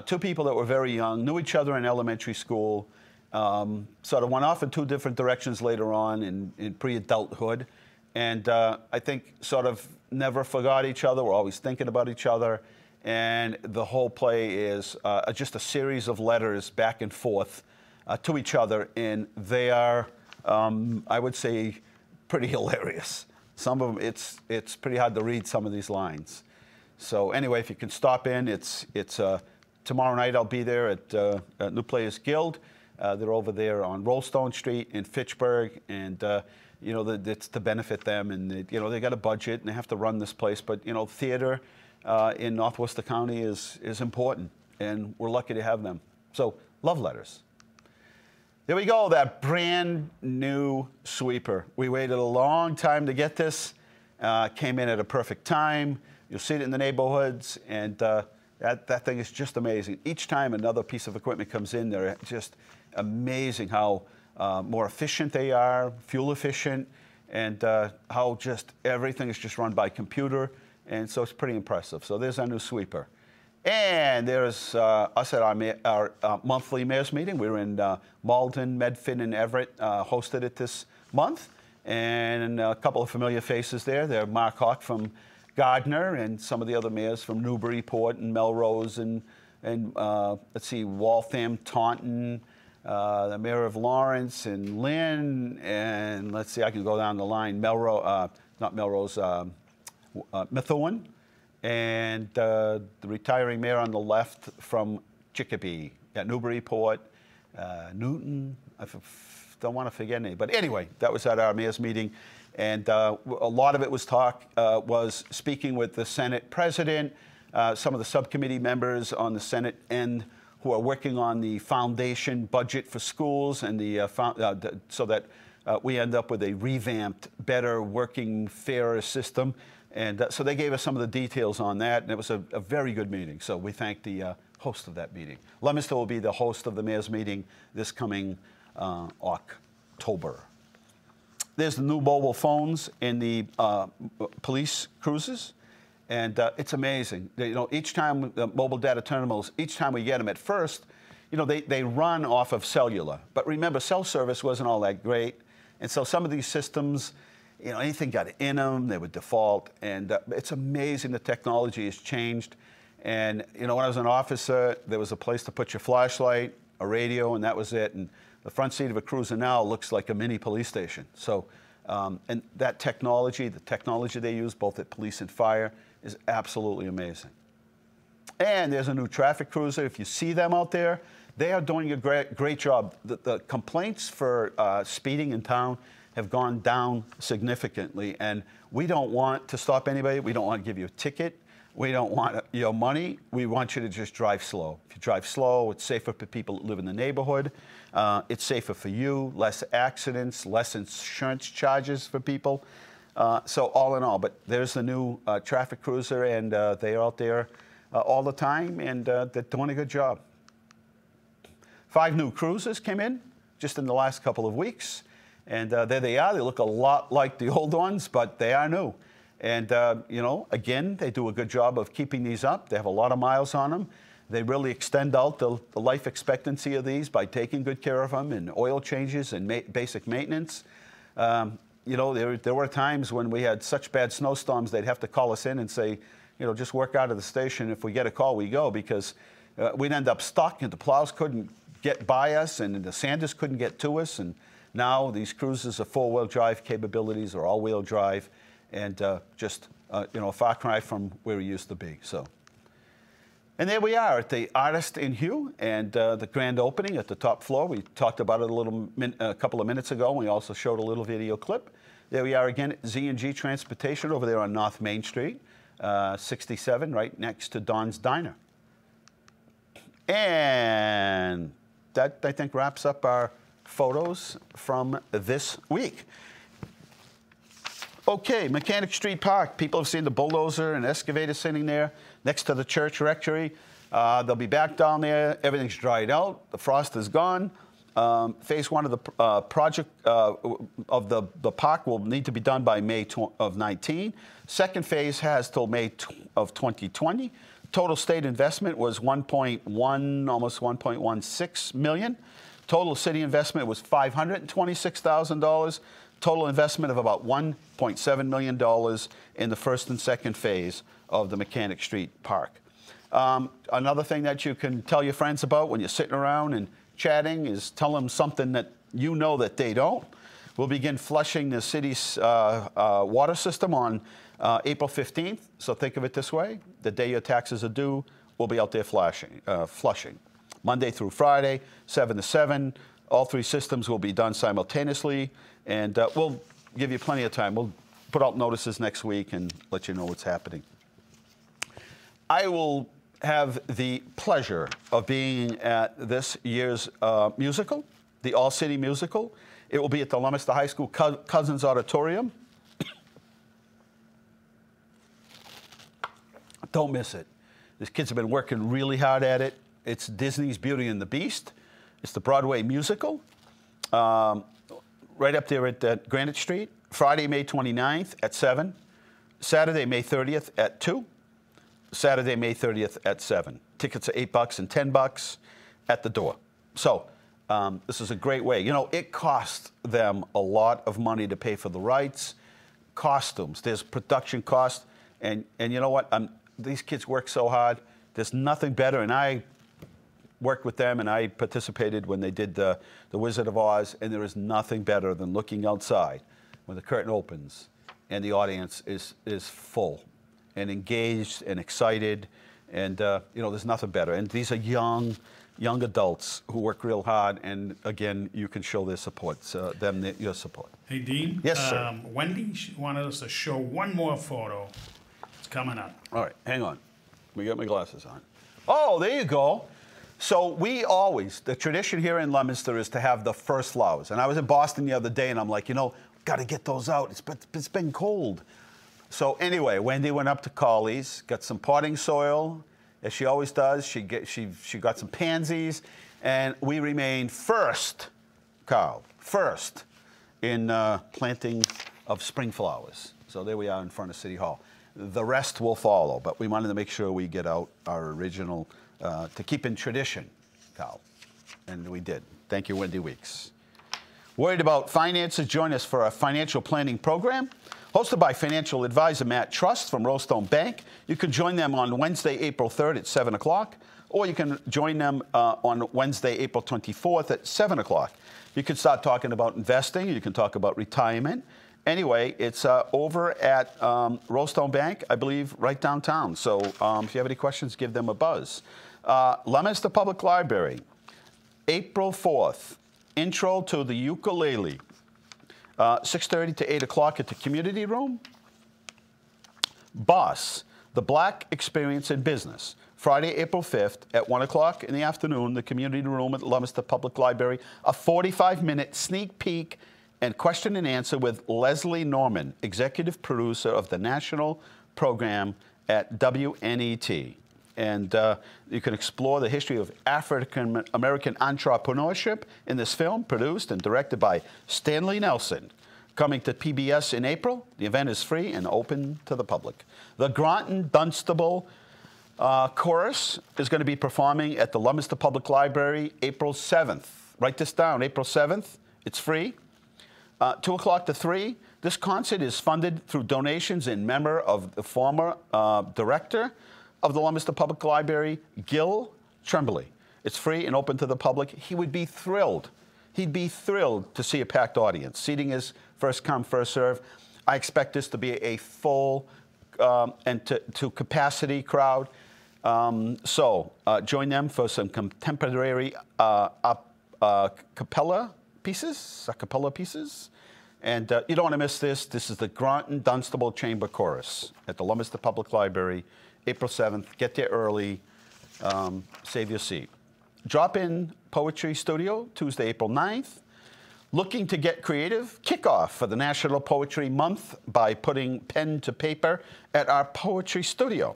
two people that were very young, knew each other in elementary school, sort of went off in two different directions later on in pre-adulthood. And I think sort of never forgot each other, were always thinking about each other. And the whole play is just a series of letters back and forth to each other. And they are, I would say, pretty hilarious. Some of them, it's pretty hard to read some of these lines. So anyway, if you can stop in, it's tomorrow night I'll be there at New Players Guild. They're over there on Rollstone Street in Fitchburg, and you know, it's to benefit them. And you know, they got a budget and they have to run this place. But you know, theater in Northwester County is important, and we're lucky to have them. So, Love Letters. There we go, that brand new sweeper. We waited a long time to get this. Came in at a perfect time. You'll see it in the neighborhoods, and that thing is just amazing. Each time another piece of equipment comes in, they're just amazing how more efficient they are, fuel efficient, and how just everything is just run by computer. And so it's pretty impressive. So there's our new sweeper. And there's us at our monthly mayor's meeting. We were in Malden, Medford, and Everett, hosted it this month. And a couple of familiar faces there. They're Mark Hawk from Gardner and some of the other mayors from Newburyport and Melrose and let's see, Waltham, Taunton, the mayor of Lawrence and Lynn, and let's see, I can go down the line, Melrose, not Melrose, Methuen, and the retiring mayor on the left from Chicopee, Newburyport, Newton. I don't want to forget any, but anyway, that was at our mayor's meeting, and a lot of it was speaking with the Senate president, some of the subcommittee members on the Senate end who are working on the foundation budget for schools, and so that we end up with a revamped, better, working, fairer system. And so they gave us some of the details on that, and it was a very good meeting. So we thank the host of that meeting. Leominster will be the host of the mayor's meeting this coming October. There's the new mobile phones in the police cruisers, and it's amazing. Each time the mobile data terminals, each time we get them at first, they run off of cellular. But remember, cell service wasn't all that great, and so some of these systems, anything got in them, they would default. And it's amazing the technology has changed. And, when I was an officer, there was a place to put your flashlight, a radio, and that was it. And the front seat of a cruiser now looks like a mini police station. So, and that technology, the technology they use both at police and fire, is absolutely amazing. And there's a new traffic cruiser. If you see them out there, they are doing a great job. The complaints for speeding in town have gone down significantly, and we don't want to stop anybody. We don't want to give you a ticket. We don't want your money. We want you to just drive slow. If you drive slow, it's safer for people that live in the neighborhood. It's safer for you, less accidents, less insurance charges for people. So all in all, but there's the new traffic cruiser, and they're out there all the time, and they're doing a good job. 5 new cruisers came in just in the last couple of weeks. And there they are. They look a lot like the old ones, but they are new. And, again, they do a good job of keeping these up. They have a lot of miles on them. They really extend out the life expectancy of these by taking good care of them, and oil changes and basic maintenance. There were times when we had such bad snowstorms, they'd have to call us in and say, just work out of the station. If we get a call, we go, because we'd end up stuck, and the plows couldn't get by us, and the sanders couldn't get to us. And now these cruisers are 4-wheel drive capabilities or all-wheel drive, and just a far cry from where we used to be. So, and there we are at the Artist in Hue, and the grand opening at the top floor. We talked about it a couple of minutes ago. We also showed a little video clip. There we are again at Z&G Transportation over there on North Main Street, 67, right next to Don's Diner. And that, I think, wraps up our photos from this week. Okay, Mechanic Street Park. People have seen the bulldozer and excavator sitting there next to the church rectory. They'll be back down there. Everything's dried out. The frost is gone. Phase 1 of the project of the park will need to be done by May of 19. Second phase has till May of 2020. Total state investment was almost 1.16 million. Total city investment was $526,000. Total investment of about $1.7 million in the first and second phase of the Mechanic Street Park. Another thing that you can tell your friends about when you're sitting around and chatting is tell them something that you know that they don't. We'll begin flushing the city's water system on April 15th. So think of it this way. The day your taxes are due, we'll be out there flushing. Monday through Friday, 7 to 7. All 3 systems will be done simultaneously. And we'll give you plenty of time. We'll put out notices next week and let you know what's happening. I will have the pleasure of being at this year's musical, the All-City Musical. It will be at the Leominster High School Cousins Auditorium. Don't miss it. These kids have been working really hard at it. It's Disney's Beauty and the Beast. It's the Broadway musical. Right up there at Granite Street. Friday, May 29th at 7. Saturday, May 30th at 2. Saturday, May 30th at 7. Tickets are $8 and $10 at the door. So this is a great way. It costs them a lot of money to pay for the rights, costumes. There's production cost. And you know what? These kids work so hard. There's nothing better. And I worked with them, and I participated when they did the Wizard of Oz, and there is nothing better than looking outside when the curtain opens and the audience is full and engaged and excited, and there's nothing better. And these are young adults who work real hard, and again, you can show their support, your support. Hey, Dean. Yes, sir. Wendy wanted us to show one more photo. It's coming up. All right, hang on. Let me get my glasses on. Oh, there you go. So the tradition here in Leominster is to have the first flowers. And I was in Boston the other day, and I'm like, got to get those out. It's been cold. So anyway, Wendy went up to Colley's, got some potting soil, as she always does. She got some pansies, and we remained first, Carl, first in planting of spring flowers. So there we are in front of City Hall. The rest will follow, but we wanted to make sure we get out our original, to keep in tradition, Carl. And we did. Thank you, Wendy Weeks. Worried about finances? Join us for a financial planning program hosted by financial advisor Matt Trust from Rollstone Bank. You can join them on Wednesday, April 3rd at 7 o'clock, or you can join them on Wednesday, April 24th at 7 o'clock. You can start talking about investing. You can talk about retirement. Anyway, it's over at Rollstone Bank, I believe, right downtown. So if you have any questions, give them a buzz. Leominster Public Library, April 4th, Intro to the Ukulele, 6:30 to 8 o'clock at the community room. Boss, the Black Experience in Business, Friday, April 5th at 1 o'clock in the afternoon, the community room at the Leominster Public Library, a 45-minute sneak peek and question and answer with Leslie Norman, executive producer of the national program at WNET. And you can explore the history of African-American entrepreneurship in this film, produced and directed by Stanley Nelson. Coming to PBS in April, the event is free and open to the public. The Groton Dunstable Chorus is going to be performing at the Leominster Public Library April 7th. Write this down, April 7th. It's free. 2 o'clock to 3. This concert is funded through donations in memory of the former director of the Leominster Public Library, Gil Tremblay. It's free and open to the public. He would be thrilled. He'd be thrilled to see a packed audience. Seating is first come, first serve. I expect this to be a full and to capacity crowd. So join them for some contemporary a cappella pieces. And you don't want to miss this. This is the Groton Dunstable Chamber Chorus at the Leominster Public Library, April 7th. Get there early. Save your seat. Drop-in Poetry Studio, Tuesday, April 9th. Looking to get creative? Kickoff for the National Poetry Month by putting pen to paper at our Poetry Studio.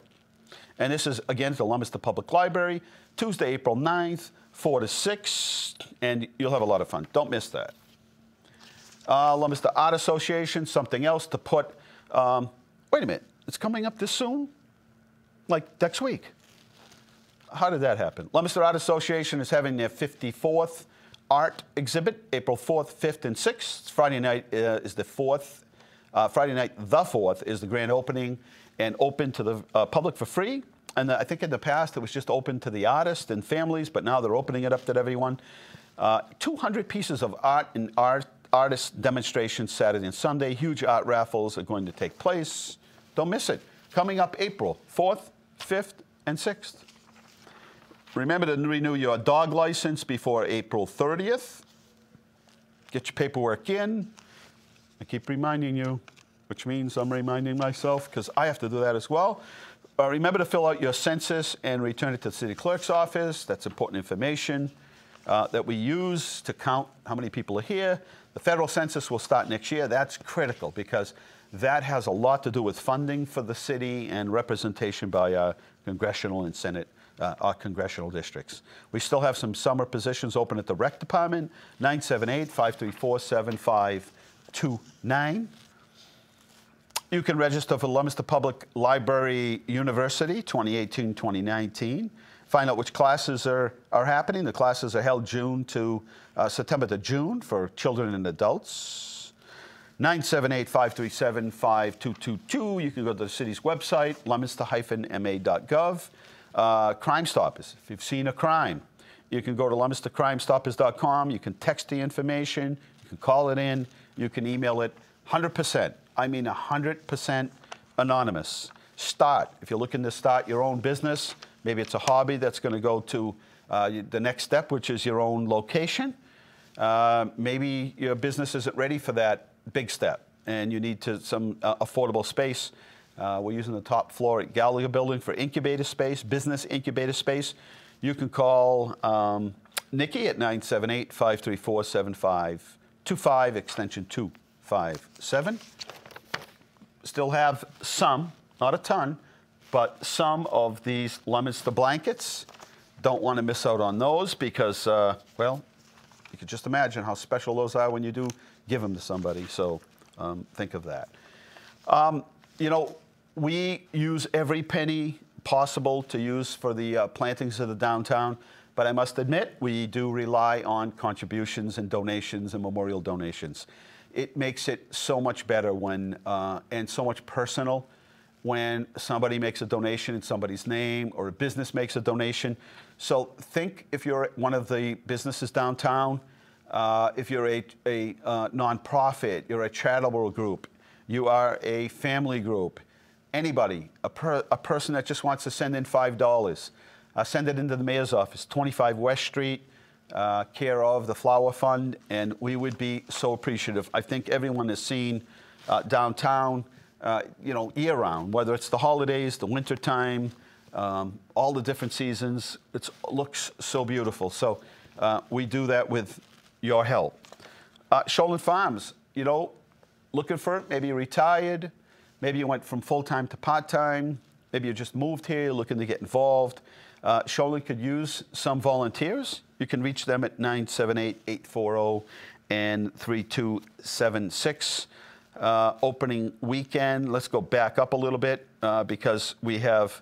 And this is, again, at the Leominster Public Library, Tuesday, April 9th, 4 to 6. And you'll have a lot of fun. Don't miss that. Leominster Art Association, something else to put. Wait a minute. It's coming up this soon? Like next week. How did that happen? Leominster Art Association is having their 54th art exhibit, April 4th, 5th, and 6th. Friday night is the 4th. Friday night, the 4th, is the grand opening and open to the public for free. And I think in the past it was just open to the artists and families, but now they're opening it up to everyone. 200 pieces of art and artist demonstrations Saturday and Sunday. Huge art raffles are going to take place. Don't miss it. Coming up April 4th, 5th, and 6th. Remember to renew your dog license before April 30th. Get your paperwork in. I keep reminding you, which means I'm reminding myself because I have to do that as well. Remember to fill out your census and return it to the city clerk's office. That's important information that we use to count how many people are here. The federal census will start next year. That's critical because that has a lot to do with funding for the city and representation by our congressional and Senate, our congressional districts. We still have some summer positions open at the rec department, 978-534-7529. You can register for Leominster Public Library University 2018-2019. Find out which classes are happening. The classes are held September to June for children and adults. 978-537-5222. You can go to the city's website, leominster-ma.gov. Crime Stoppers. If you've seen a crime You can go to LeominsterCrimeStoppers.com. You can text the information. You can call it in. You can email it. 100%. I mean 100% anonymous. Start. If you're looking to start your own business, maybe it's a hobby that's going to go to the next step, which is your own location. Maybe your business isn't ready for that big step, and you need some affordable space. We're using the top floor at Gallagher Building for incubator space, business incubator space. You can call Nikki at 978-534-7525, extension 257. Still have some, not a ton, but some of these Leominster blankets. Don't want to miss out on those because, well, you can just imagine how special those are when you do give them to somebody. So think of that. You know, we use every penny possible to use for the plantings of the downtown, but I must admit we do rely on contributions and donations and memorial donations. It makes it so much better when and so much personal when somebody makes a donation in somebody's name or a business makes a donation. So think if you're one of the businesses downtown, if you're a nonprofit, you're a charitable group, you are a family group, anybody, a person that just wants to send in $5, send it into the mayor's office, 25 West Street, care of the Flower Fund, and we would be so appreciative. I think everyone has seen downtown, you know, year-round, whether it's the holidays, the winter time, all the different seasons. It looks so beautiful. So we do that with your help. Shoreland Farms, you know, looking for it, maybe you're retired, maybe you went from full-time to part-time, maybe you just moved here, looking to get involved. Shoreland could use some volunteers. You can reach them at 978-840-3276. Opening weekend, let's go back up a little bit because we have,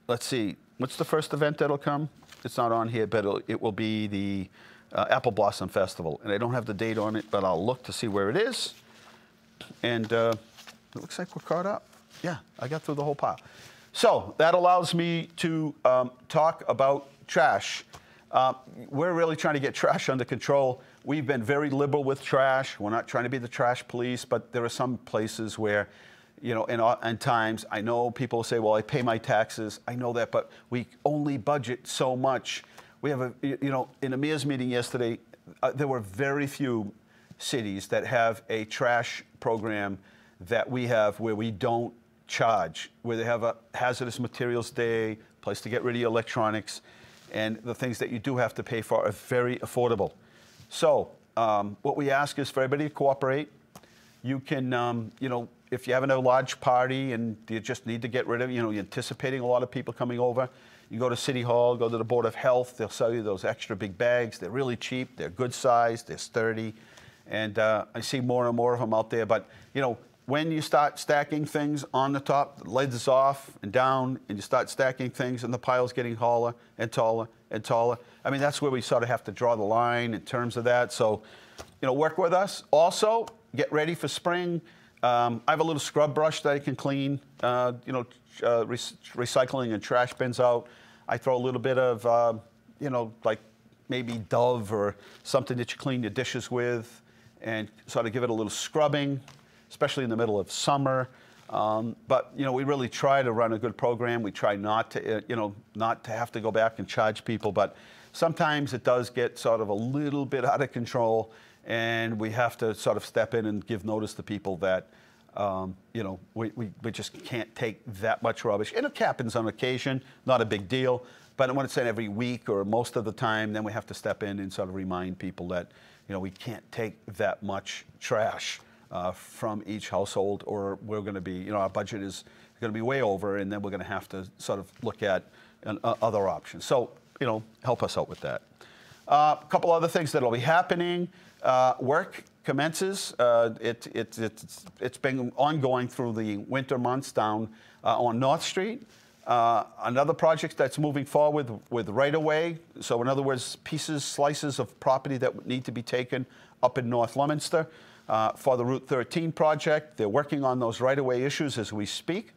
let's see, what's the first event that'll come? It's not on here, but it will be the Apple Blossom Festival. And I don't have the date on it, but I'll look to see where it is. And it looks like we're caught up. Yeah, I got through the whole pile. So that allows me to talk about trash. We're really trying to get trash under control. We've been very liberal with trash. We're not trying to be the trash police, but there are some places where, you know, in times, I know people say, well, I pay my taxes. I know that, but we only budget so much. We have you know, in a mayor's meeting yesterday, there were very few cities that have a trash program that we have where we don't charge, where they have a hazardous materials day, place to get rid of your electronics, and the things that you do have to pay for are very affordable. So what we ask is for everybody to cooperate. You can, you know, if you're having a large party and you just need to get rid of, you know, you're anticipating a lot of people coming over, you go to City Hall, go to the Board of Health, they'll sell you those extra big bags. They're really cheap, they're good size, they're sturdy, and I see more and more of them out there. But, you know, when you start stacking things on the top, the lid is off and down, and you start stacking things, and the pile's getting taller and taller and taller. I mean, that's where we sort of have to draw the line in terms of that. So, you know, work with us. Also, get ready for spring. I have a little scrub brush that I can clean, you know, recycling and trash bins out. I throw a little bit of, you know, like maybe Dove or something that you clean your dishes with, and sort of give it a little scrubbing, especially in the middle of summer. But, you know, we really try to run a good program. We try not to, you know, not to have to go back and charge people. But sometimes it does get sort of a little bit out of control, and we have to sort of step in and give notice to people that, you know, we just can't take that much rubbish. And it happens on occasion, not a big deal. But when it's in every week or most of the time, then we have to step in and sort of remind people that, you know, we can't take that much trash from each household, or we're going to be, you know, our budget is going to be way over, and then we're going to have to sort of look at other options. So, you know, help us out with that. A couple other things that will be happening. Work commences. It's been ongoing through the winter months down on North Street. Another project that's moving forward with right-of-way. So in other words, slices of property that need to be taken up in North Leominster for the Route 13 project. They're working on those right-of-way issues as we speak.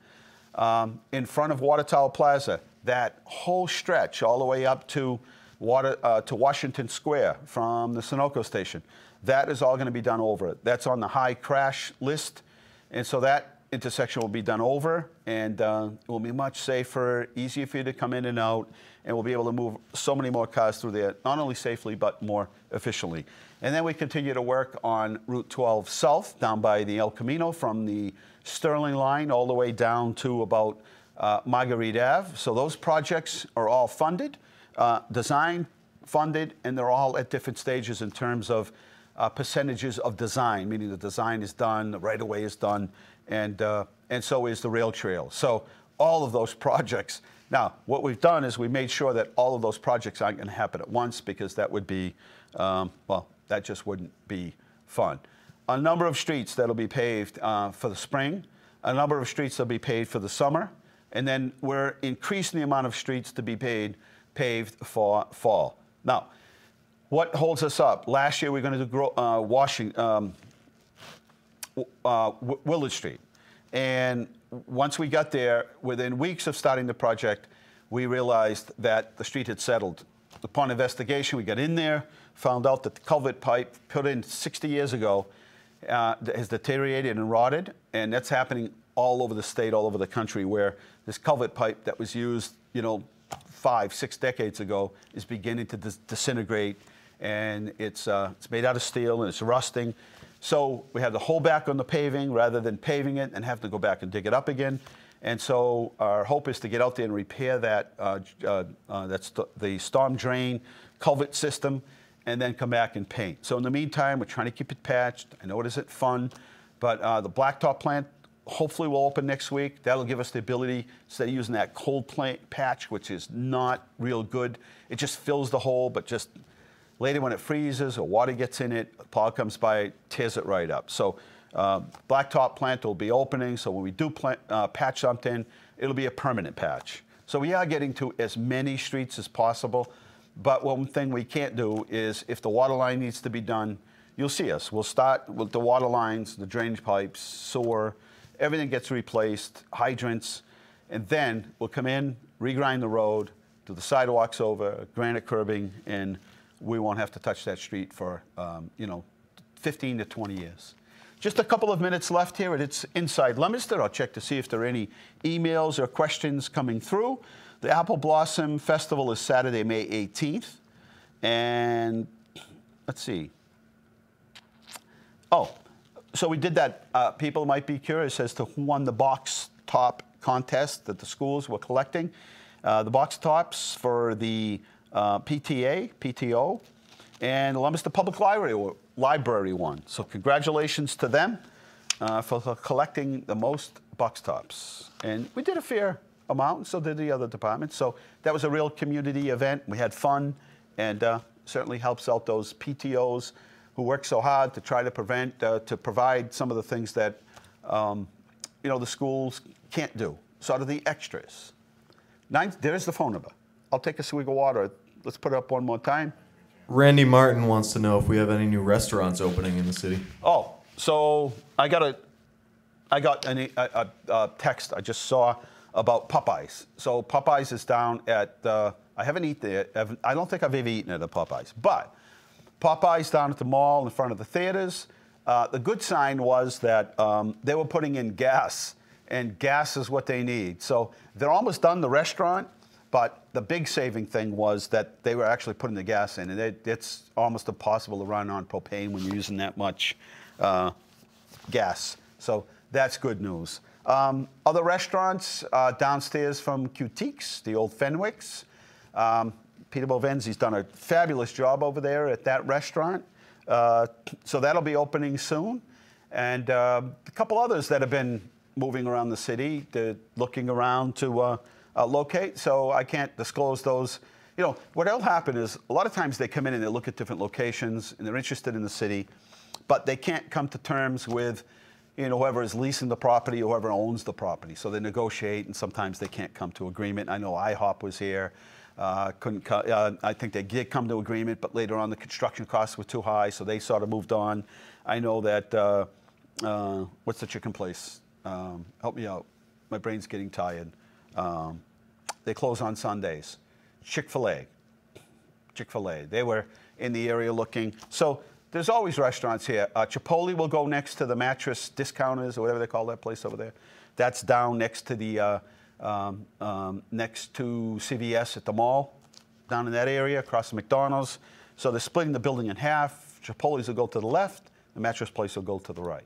In front of Water Tower Plaza, that whole stretch all the way up to Washington Square from the Sunoco station. That is all going to be done over. That's on the high crash list. And so that intersection will be done over, and it will be much safer, easier for you to come in and out, and we'll be able to move so many more cars through there, not only safely, but more efficiently. And then we continue to work on Route 12 South, down by the El Camino, from the Sterling line all the way down to about Marguerite Ave. So those projects are all funded, designed, funded, and they're all at different stages in terms of percentages of design, meaning the design is done, the right-of-way is done, and so is the rail trail. So all of those projects. Now, what we've done is we made sure that all of those projects aren't going to happen at once, because that would be, well, that just wouldn't be fun. A number of streets that'll be paved for the spring, a number of streets that'll be paved for the summer, and then we're increasing the amount of streets to be paved for fall. Now, what holds us up? Last year we were going to do Willard Street. And once we got there, within weeks of starting the project, we realized that the street had settled. Upon investigation, we got in there, found out that the culvert pipe put in 60 years ago has deteriorated and rotted, and that's happening all over the state, all over the country, where this culvert pipe that was used, 5, 6 decades ago is beginning to disintegrate, and it's made out of steel and it's rusting. So we had to hold back on the paving rather than paving it and have to go back and dig it up again. And so our hope is to get out there and repair that, that's the storm drain culvert system, and then come back and paint. So in the meantime, we're trying to keep it patched. I know it isn't fun, but the blacktop plant hopefully will open next week. That'll give us the ability, instead of using that cold patch, which is not real good, it just fills the hole, but just later when it freezes or water gets in it, a plow comes by, tears it right up. So blacktop plant will be opening, so when we do patch something, it'll be a permanent patch. So we are getting to as many streets as possible, but one thing we can't do is if the water line needs to be done, you'll see us. We'll start with the water lines, the drainage pipes, sewer, everything gets replaced, hydrants, and then we'll come in, regrind the road, do the sidewalks over, granite curbing, and we won't have to touch that street for, 15 to 20 years. Just a couple of minutes left here, and it's Inside Leominster. I'll check to see if there are any emails or questions coming through. The Apple Blossom Festival is Saturday, May 18th. And let's see. Oh, so we did that. People might be curious as to who won the box top contest that the schools were collecting. The box tops for the PTO, and the Leominster Public Library won. So congratulations to them for collecting the most box tops. And we did a fair amount, and so did the other departments. So that was a real community event. We had fun, and certainly helps out those PTOs who work so hard to try to provide some of the things that the schools can't do, sort of the extras. There's the phone number. I'll take a swig of water. Let's put it up one more time. Randy Martin wants to know if we have any new restaurants opening in the city. Oh, so I got a text I just saw about Popeyes. So Popeyes is down at, I haven't eaten there. I don't think I've ever eaten at a Popeyes. But Popeyes down at the mall in front of the theaters. The good sign was that they were putting in gas, and gas is what they need. So they're almost done the restaurant. But the big saving thing was that they were actually putting the gas in, and it's almost impossible to run on propane when you're using that much gas. So that's good news. Other restaurants downstairs from Cuteeks, the old Fenwicks. Peter Bovenzi's done a fabulous job over there at that restaurant. So that'll be opening soon. And a couple others that have been moving around the city, they're looking around to locate, so I can't disclose those. What'll happen is a lot of times they come in and they look at different locations and they're interested in the city, but they can't come to terms with, whoever is leasing the property or whoever owns the property. So they negotiate, and sometimes they can't come to agreement. I know IHOP was here, couldn't come. I think they did come to agreement, but later on the construction costs were too high, so they sort of moved on. I know that what's the chicken place? Help me out. My brain's getting tired. They close on Sundays. Chick-fil-A. They were in the area looking. So there's always restaurants here. Chipotle will go next to the Mattress Discounters, or whatever they call that place over there. That's down next to the next to CVS at the mall, down in that area, across the McDonald's. So they're splitting the building in half. Chipotle's will go to the left. The mattress place will go to the right.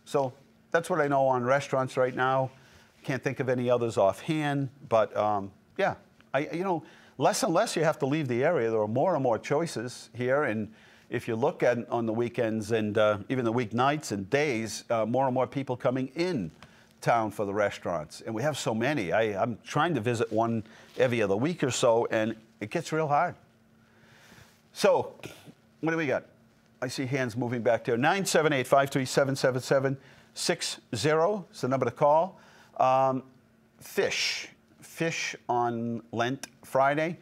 So that's what I know on restaurants right now. Can't think of any others offhand, but yeah, you know, less and less you have to leave the area. There are more and more choices here, and if you look at on the weekends and even the weeknights and days, more and more people coming in town for the restaurants, and we have so many. I'm trying to visit one every other week or so, and it gets real hard. So, what do we got? I see hands moving back there. 978-537-7760 is the number to call. Fish on Lent Friday.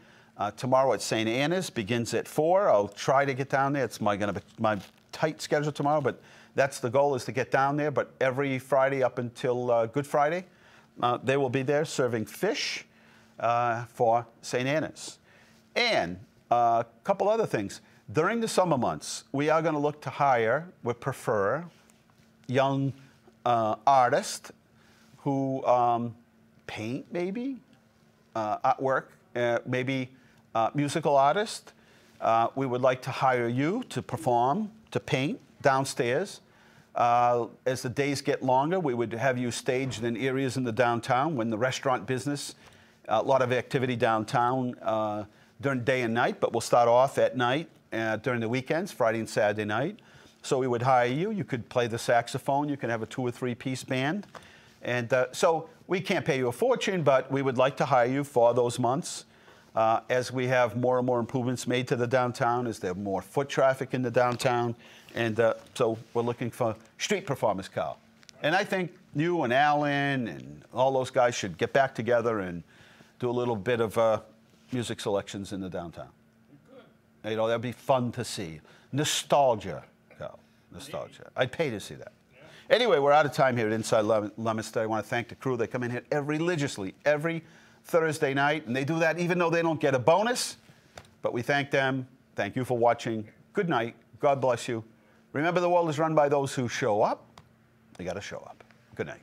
Tomorrow at St. Anna's begins at 4. I'll try to get down there. It's going to be my tight schedule tomorrow, but that's the goal, is to get down there. But every Friday up until Good Friday, they will be there serving fish for St. Anna's. And a couple other things. During the summer months, we are going to look to hire, we prefer, young artists who paint, maybe, artwork, maybe musical artists. We would like to hire you to perform, to paint downstairs. As the days get longer, we would have you staged in areas in the downtown when the restaurant business, a lot of activity downtown during day and night, but we'll start off at night during the weekends, Friday and Saturday night. So we would hire you. You could play the saxophone. You can have a 2 or 3 piece band. And so we can't pay you a fortune, but we would like to hire you for those months as we have more and more improvements made to the downtown, as there are more foot traffic in the downtown. And so we're looking for street performers, Carl. And I think you and Alan and all those guys should get back together and do a little bit of music selections in the downtown. You know, that'd be fun to see. Nostalgia, Carl. Nostalgia. I'd pay to see that. Anyway, we're out of time here at Inside Leominster. I want to thank the crew. They come in here religiously every Thursday night, and they do that even though they don't get a bonus. But we thank them. Thank you for watching. Good night. God bless you. Remember, the world is run by those who show up. They got to show up. Good night.